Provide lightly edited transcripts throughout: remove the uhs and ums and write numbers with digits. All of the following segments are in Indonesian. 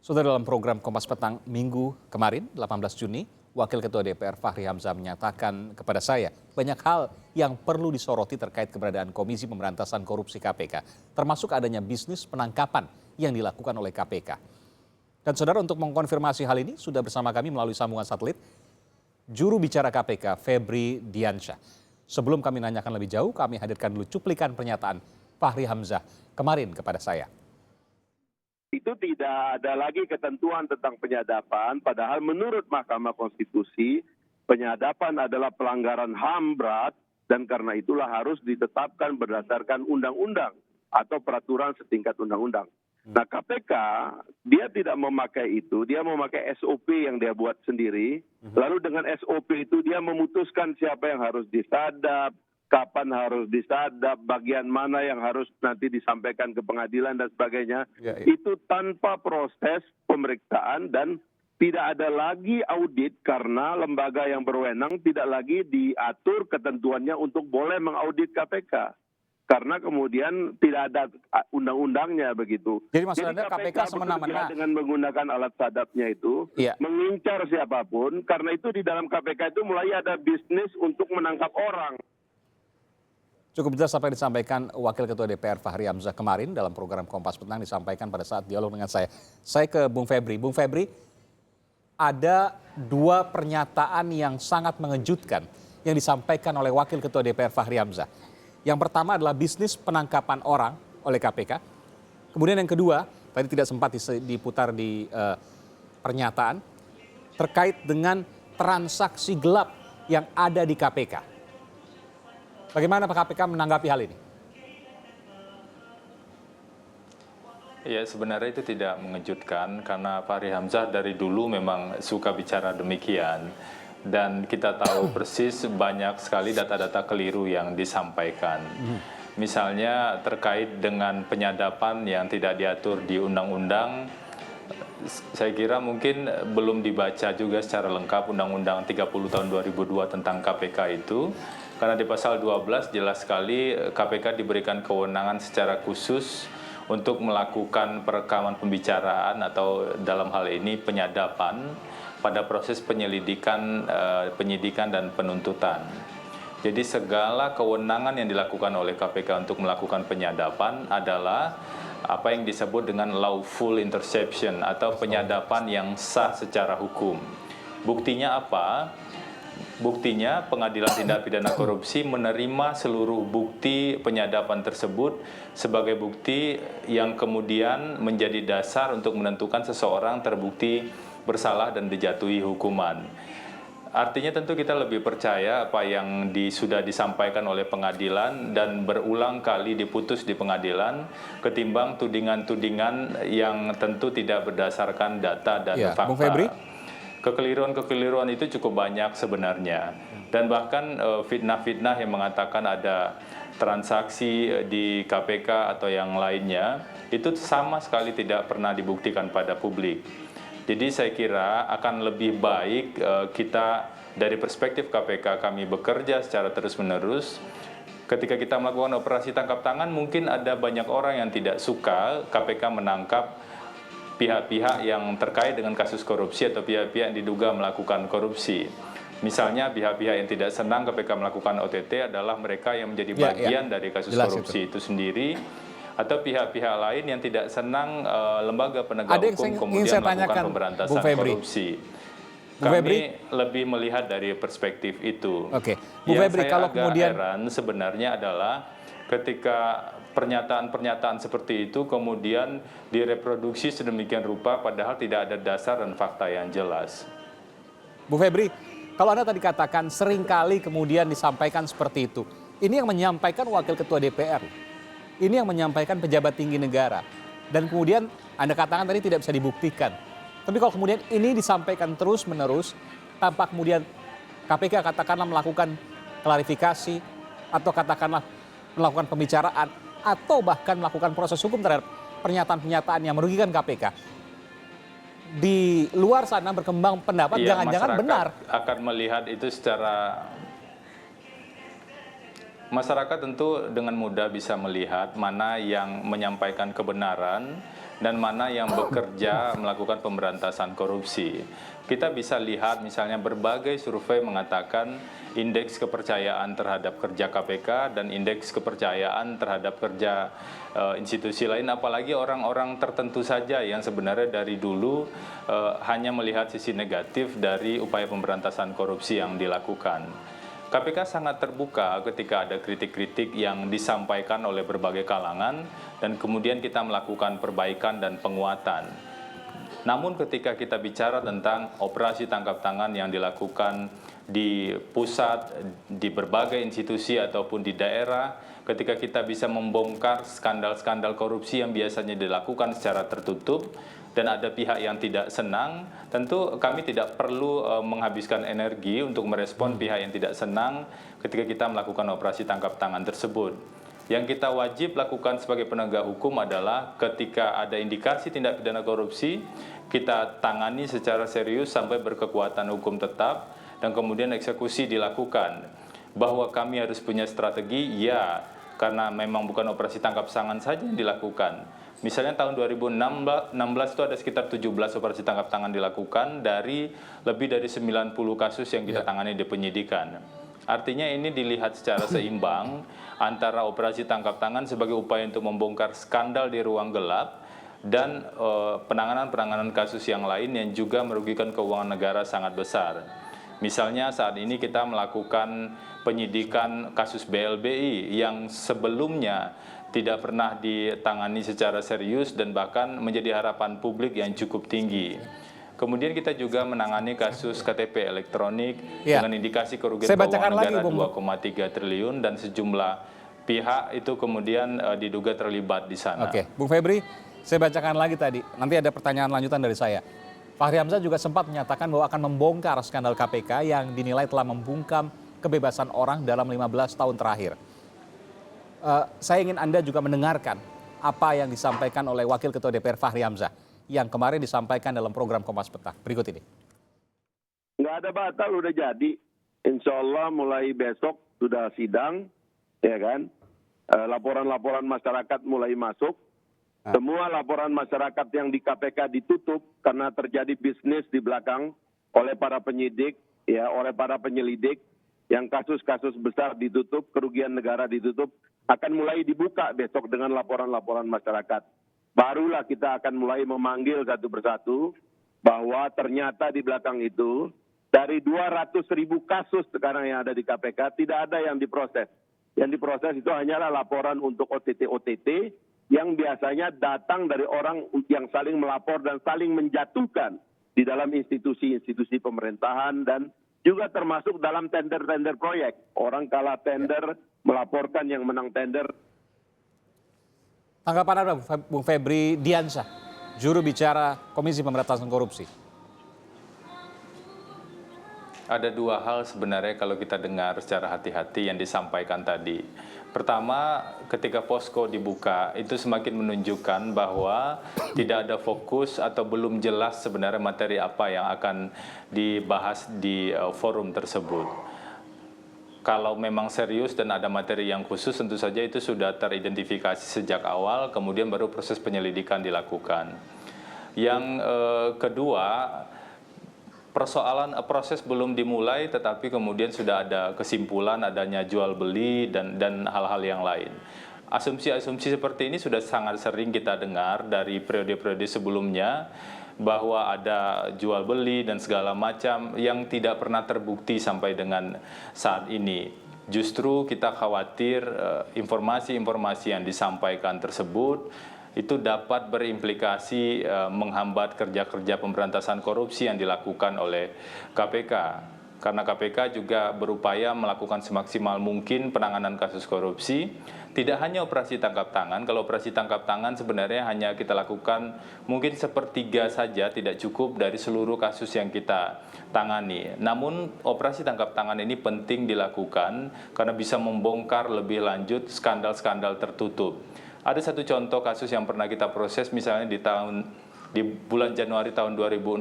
Saudara, dalam program Kompas Petang Minggu kemarin, 18 Juni, Wakil Ketua DPR Fachri Hamzah menyatakan kepada saya banyak hal yang perlu disoroti terkait keberadaan Komisi Pemberantasan Korupsi KPK, termasuk adanya bisnis penangkapan yang dilakukan oleh KPK. Dan saudara, untuk mengkonfirmasi hal ini sudah bersama kami melalui sambungan satelit juru bicara KPK Febri Diansyah. Sebelum kami nanyakan lebih jauh, kami hadirkan dulu cuplikan pernyataan Fachri Hamzah kemarin kepada saya. Itu tidak ada lagi ketentuan tentang penyadapan, padahal menurut Mahkamah Konstitusi, penyadapan adalah pelanggaran HAM berat dan karena itulah harus ditetapkan berdasarkan undang-undang atau peraturan setingkat undang-undang. Nah, KPK, dia tidak memakai itu, dia memakai SOP yang dia buat sendiri, lalu dengan SOP itu dia memutuskan siapa yang harus disadap, kapan harus disadap, bagian mana yang harus nanti disampaikan ke pengadilan dan sebagainya. Itu tanpa proses pemeriksaan dan tidak ada lagi audit karena lembaga yang berwenang tidak lagi diatur ketentuannya untuk boleh mengaudit KPK. Karena kemudian tidak ada undang-undangnya begitu. Jadi maksudnya KPK semena-mena dengan menggunakan alat sadapnya itu, mengincar siapapun, karena itu di dalam KPK itu mulai ada bisnis untuk menangkap orang. Cukup jelas apa yang disampaikan Wakil Ketua DPR Fachri Hamzah kemarin dalam program Kompas Petang disampaikan pada saat dialog dengan saya. Saya ke Bung Febri. Bung Febri, ada dua pernyataan yang sangat mengejutkan yang disampaikan oleh Wakil Ketua DPR Fachri Hamzah. Yang pertama adalah bisnis penangkapan orang oleh KPK. Kemudian yang kedua, tadi tidak sempat diputar di pernyataan, terkait dengan transaksi gelap yang ada di KPK. Bagaimana Pak KPK menanggapi hal ini? Ya, sebenarnya itu tidak mengejutkan karena Fachri Hamzah dari dulu memang suka bicara demikian. Dan kita tahu persis banyak sekali data-data keliru yang disampaikan. Misalnya terkait dengan penyadapan yang tidak diatur di undang-undang, saya kira mungkin belum dibaca juga secara lengkap Undang-Undang 30 tahun 2002 tentang KPK itu. Karena di pasal 12 jelas sekali KPK diberikan kewenangan secara khusus untuk melakukan perekaman pembicaraan atau dalam hal ini penyadapan pada proses penyelidikan, penyidikan dan penuntutan. Jadi segala kewenangan yang dilakukan oleh KPK untuk melakukan penyadapan adalah apa yang disebut dengan lawful interception atau penyadapan yang sah secara hukum. Buktinya apa? Buktinya Pengadilan Tindak Pidana Korupsi menerima seluruh bukti penyadapan tersebut sebagai bukti yang kemudian menjadi dasar untuk menentukan seseorang terbukti bersalah dan dijatuhi hukuman. Artinya tentu kita lebih percaya apa yang sudah disampaikan oleh pengadilan dan berulang kali diputus di pengadilan ketimbang tudingan-tudingan yang tentu tidak berdasarkan data dan fakta. Bung Febri? Kekeliruan-kekeliruan itu cukup banyak sebenarnya. Dan bahkan fitnah-fitnah yang mengatakan ada transaksi di KPK atau yang lainnya, itu sama sekali tidak pernah dibuktikan pada publik. Jadi saya kira akan lebih baik kita dari perspektif KPK kami bekerja secara terus-menerus. Ketika kita melakukan operasi tangkap tangan, mungkin ada banyak orang yang tidak suka KPK menangkap pihak-pihak yang terkait dengan kasus korupsi atau pihak-pihak yang diduga melakukan korupsi. Misalnya pihak-pihak yang tidak senang KPK melakukan OTT adalah mereka yang menjadi bagian dari kasus korupsi itu sendiri, atau pihak-pihak lain yang tidak senang lembaga penegak hukum kemudian melakukan pemberantasan korupsi. Kami lebih melihat dari perspektif itu. Bung Febri, kalau kemudian heran sebenarnya adalah ketika pernyataan-pernyataan seperti itu kemudian direproduksi sedemikian rupa padahal tidak ada dasar dan fakta yang jelas. Bung Febri, kalau Anda tadi katakan seringkali kemudian disampaikan seperti itu, ini yang menyampaikan Wakil Ketua DPR. Ini yang menyampaikan pejabat tinggi negara. Dan kemudian Anda katakan tadi tidak bisa dibuktikan. Tapi kalau kemudian ini disampaikan terus-menerus, tanpa kemudian KPK katakanlah melakukan klarifikasi, atau katakanlah melakukan pembicaraan, atau bahkan melakukan proses hukum terhadap pernyataan-pernyataan yang merugikan KPK. Di luar sana berkembang pendapat jangan-jangan benar. Akan melihat itu secara... Masyarakat tentu dengan mudah bisa melihat mana yang menyampaikan kebenaran dan mana yang bekerja melakukan pemberantasan korupsi. Kita bisa lihat misalnya berbagai survei mengatakan indeks kepercayaan terhadap kerja KPK dan indeks kepercayaan terhadap kerja institusi lain, apalagi orang-orang tertentu saja yang sebenarnya dari dulu hanya melihat sisi negatif dari upaya pemberantasan korupsi yang dilakukan. KPK sangat terbuka ketika ada kritik-kritik yang disampaikan oleh berbagai kalangan dan kemudian kita melakukan perbaikan dan penguatan. Namun ketika kita bicara tentang operasi tangkap tangan yang dilakukan di pusat, di berbagai institusi ataupun di daerah, ketika kita bisa membongkar skandal-skandal korupsi yang biasanya dilakukan secara tertutup, dan ada pihak yang tidak senang, tentu kami tidak perlu menghabiskan energi untuk merespon pihak yang tidak senang ketika kita melakukan operasi tangkap tangan tersebut. Yang kita wajib lakukan sebagai penegak hukum adalah ketika ada indikasi tindak pidana korupsi, kita tangani secara serius sampai berkekuatan hukum tetap dan kemudian eksekusi dilakukan. Bahwa kami harus punya strategi, ya, karena memang bukan operasi tangkap tangan saja yang dilakukan. Misalnya tahun 2016 itu ada sekitar 17 operasi tangkap tangan dilakukan dari lebih dari 90 kasus yang kita tangani di penyidikan. Artinya ini dilihat secara seimbang antara operasi tangkap tangan sebagai upaya untuk membongkar skandal di ruang gelap dan penanganan-penanganan kasus yang lain yang juga merugikan keuangan negara sangat besar. Misalnya saat ini kita melakukan penyidikan kasus BLBI yang sebelumnya tidak pernah ditangani secara serius dan bahkan menjadi harapan publik yang cukup tinggi. Kemudian kita juga menangani kasus KTP elektronik dengan indikasi kerugian keuangan negara 2,3 triliun dan sejumlah pihak itu kemudian diduga terlibat di sana. Oke, Bung Febri, saya bacakan lagi tadi. Nanti ada pertanyaan lanjutan dari saya. Fahri Hamzah juga sempat menyatakan bahwa akan membongkar skandal KPK yang dinilai telah membungkam kebebasan orang dalam 15 tahun terakhir. Saya ingin Anda juga mendengarkan apa yang disampaikan oleh Wakil Ketua DPR Fahri Hamzah yang kemarin disampaikan dalam program Kompas Petang. Berikut ini. Nggak ada batal, udah jadi. Insya Allah mulai besok sudah sidang, ya kan. Laporan-laporan masyarakat mulai masuk. Semua laporan masyarakat yang di KPK ditutup karena terjadi bisnis di belakang oleh para penyidik, ya, oleh para penyelidik. Yang kasus-kasus besar ditutup, kerugian negara ditutup, akan mulai dibuka besok dengan laporan-laporan masyarakat. Barulah kita akan mulai memanggil satu persatu bahwa ternyata di belakang itu dari 200.000 kasus sekarang yang ada di KPK tidak ada yang diproses. Yang diproses itu hanyalah laporan untuk OTT-OTT yang biasanya datang dari orang yang saling melapor dan saling menjatuhkan di dalam institusi-institusi pemerintahan dan juga termasuk dalam tender-tender proyek. Orang kalah tender melaporkan yang menang tender. Tanggapan Anda, Bung Febri Diansyah, juru bicara Komisi Pemberantasan Korupsi. Ada dua hal sebenarnya kalau kita dengar secara hati-hati yang disampaikan tadi. Pertama, ketika posko dibuka, itu semakin menunjukkan bahwa tidak ada fokus atau belum jelas sebenarnya materi apa yang akan dibahas di forum tersebut. Kalau memang serius dan ada materi yang khusus, tentu saja itu sudah teridentifikasi sejak awal, kemudian baru proses penyelidikan dilakukan. Yang kedua, persoalan proses belum dimulai, tetapi kemudian sudah ada kesimpulan adanya jual beli dan hal-hal yang lain. Asumsi-asumsi seperti ini sudah sangat sering kita dengar dari periode-periode sebelumnya, bahwa ada jual beli dan segala macam yang tidak pernah terbukti sampai dengan saat ini. Justru kita khawatir informasi-informasi yang disampaikan tersebut itu dapat berimplikasi menghambat kerja-kerja pemberantasan korupsi yang dilakukan oleh KPK. Karena KPK juga berupaya melakukan semaksimal mungkin penanganan kasus korupsi. Tidak hanya operasi tangkap tangan, kalau operasi tangkap tangan sebenarnya hanya kita lakukan mungkin sepertiga saja, tidak cukup dari seluruh kasus yang kita tangani. Namun operasi tangkap tangan ini penting dilakukan karena bisa membongkar lebih lanjut skandal-skandal tertutup. Ada satu contoh kasus yang pernah kita proses misalnya di tahun Di bulan Januari tahun 2016,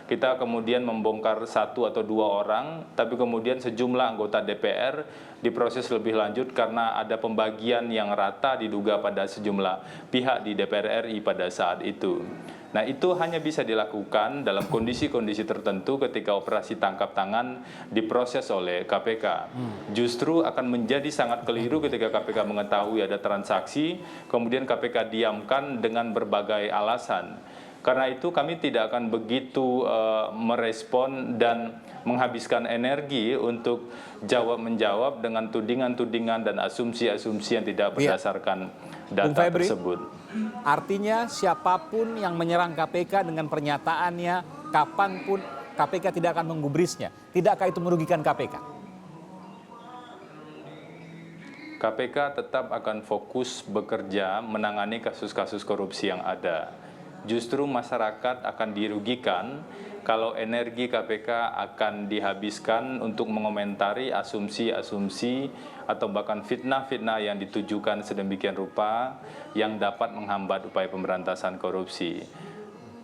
kita kemudian membongkar 1 atau 2 orang, tapi kemudian sejumlah anggota DPR diproses lebih lanjut karena ada pembagian yang rata diduga pada sejumlah pihak di DPR RI pada saat itu. Nah, itu hanya bisa dilakukan dalam kondisi-kondisi tertentu ketika operasi tangkap tangan diproses oleh KPK. Justru akan menjadi sangat keliru ketika KPK mengetahui ada transaksi, kemudian KPK diamkan dengan berbagai alasan. Karena itu kami tidak akan begitu merespon dan menghabiskan energi untuk jawab-menjawab dengan tudingan-tudingan dan asumsi-asumsi yang tidak berdasarkan data Febri, tersebut. artinya siapapun yang menyerang KPK dengan pernyataannya, kapanpun KPK tidak akan menggubrisnya. Tidakkah itu merugikan KPK? KPK tetap akan fokus bekerja menangani kasus-kasus korupsi yang ada. Justru masyarakat akan dirugikan kalau energi KPK akan dihabiskan untuk mengomentari asumsi-asumsi atau bahkan fitnah-fitnah yang ditujukan sedemikian rupa yang dapat menghambat upaya pemberantasan korupsi.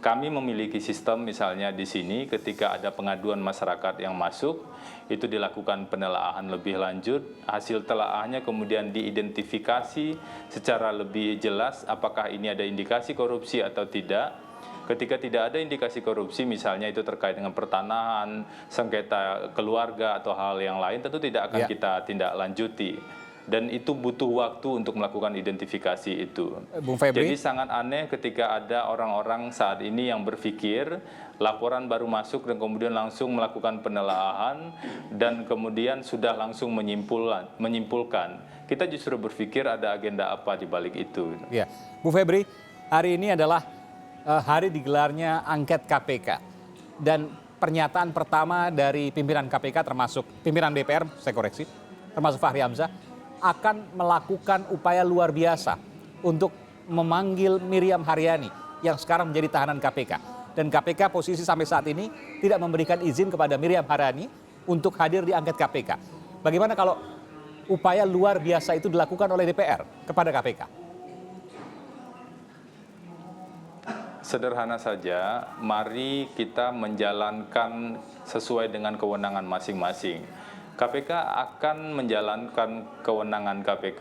Kami memiliki sistem misalnya di sini ketika ada pengaduan masyarakat yang masuk, itu dilakukan penelaahan lebih lanjut, hasil telaahnya kemudian diidentifikasi secara lebih jelas apakah ini ada indikasi korupsi atau tidak. Ketika tidak ada indikasi korupsi, misalnya itu terkait dengan pertanahan, sengketa keluarga atau hal yang lain, tentu tidak akan kita tindak lanjuti. Dan itu butuh waktu untuk melakukan identifikasi itu. Bung Febri. Jadi sangat aneh ketika ada orang-orang saat ini yang berpikir laporan baru masuk dan kemudian langsung melakukan penelaahan dan kemudian sudah langsung menyimpulkan. Kita justru berpikir ada agenda apa di balik itu. Ya, Bu Febri, hari ini adalah hari digelarnya angket KPK. Dan pernyataan pertama dari pimpinan KPK termasuk pimpinan DPR, saya koreksi, termasuk Fahri Hamzah, akan melakukan upaya luar biasa untuk memanggil Miriam Haryani yang sekarang menjadi tahanan KPK. Dan KPK posisi sampai saat ini tidak memberikan izin kepada Miriam Haryani untuk hadir di angket KPK. Bagaimana kalau upaya luar biasa itu dilakukan oleh DPR kepada KPK? Sederhana saja, mari kita menjalankan sesuai dengan kewenangan masing-masing. KPK akan menjalankan kewenangan KPK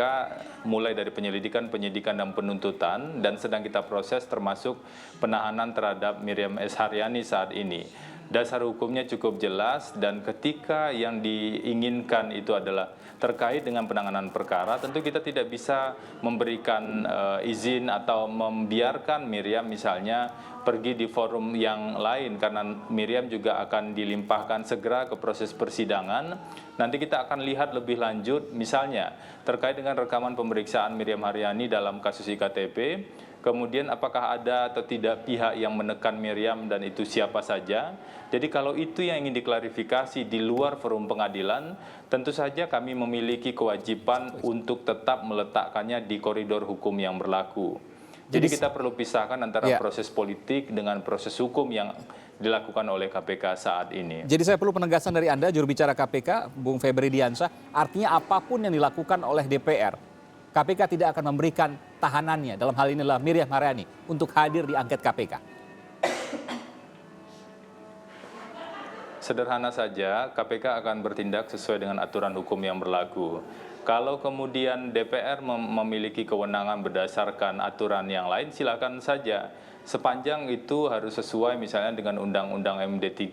mulai dari penyelidikan, penyidikan, dan penuntutan, dan sedang kita proses termasuk penahanan terhadap Miriam S. Haryani saat ini. Dasar hukumnya cukup jelas dan ketika yang diinginkan itu adalah terkait dengan penanganan perkara, tentu kita tidak bisa memberikan izin atau membiarkan Miriam misalnya pergi di forum yang lain karena Miriam juga akan dilimpahkan segera ke proses persidangan. Nanti kita akan lihat lebih lanjut misalnya terkait dengan rekaman pemeriksaan Miriam Haryani dalam kasus IKTP. Kemudian apakah ada atau tidak pihak yang menekan Miriam dan itu siapa saja. Jadi kalau itu yang ingin diklarifikasi di luar forum pengadilan, tentu saja kami memiliki kewajiban untuk tetap meletakkannya di koridor hukum yang berlaku. Jadi kita perlu pisahkan antara proses politik dengan proses hukum yang dilakukan oleh KPK saat ini. Jadi saya perlu penegasan dari Anda, juru bicara KPK, Bung Febri Diansyah, artinya apapun yang dilakukan oleh DPR, KPK tidak akan memberikan tahanannya, dalam hal ini adalah Miriam Haryani, untuk hadir di angket KPK. Sederhana saja, KPK akan bertindak sesuai dengan aturan hukum yang berlaku. Kalau kemudian DPR memiliki kewenangan berdasarkan aturan yang lain, silakan saja. Sepanjang itu harus sesuai misalnya dengan Undang-Undang MD3,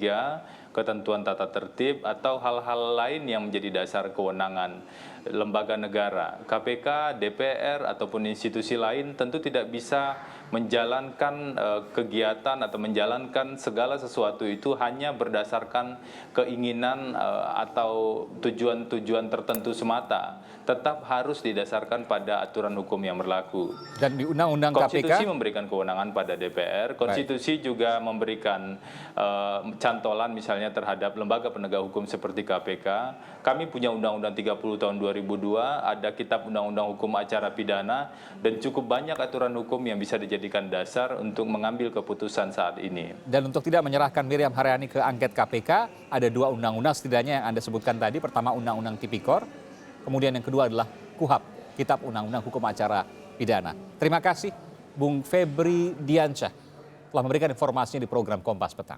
ketentuan tata tertib, atau hal-hal lain yang menjadi dasar kewenangan lembaga negara. KPK, DPR, ataupun institusi lain tentu tidak bisa menjalankan kegiatan atau menjalankan segala sesuatu itu hanya berdasarkan keinginan atau tujuan-tujuan tertentu semata. Tetap harus didasarkan pada aturan hukum yang berlaku. Dan di Undang-Undang KPK, Konstitusi memberikan kewenangan pada DPR, konstitusi juga memberikan cantolan misalnya terhadap lembaga penegak hukum seperti KPK. Kami punya Undang-Undang 30 tahun 2002, ada Kitab Undang-Undang Hukum Acara Pidana, dan cukup banyak aturan hukum yang bisa dijadikan dasar untuk mengambil keputusan saat ini. Dan untuk tidak menyerahkan Miriam Haryani ke angket KPK, ada dua undang-undang setidaknya yang Anda sebutkan tadi. Pertama Undang-Undang Tipikor, kemudian yang kedua adalah KUHAP, Kitab Undang-Undang Hukum Acara Pidana. Terima kasih Bung Febri Diansyah, telah memberikan informasinya di program Kompas Petang.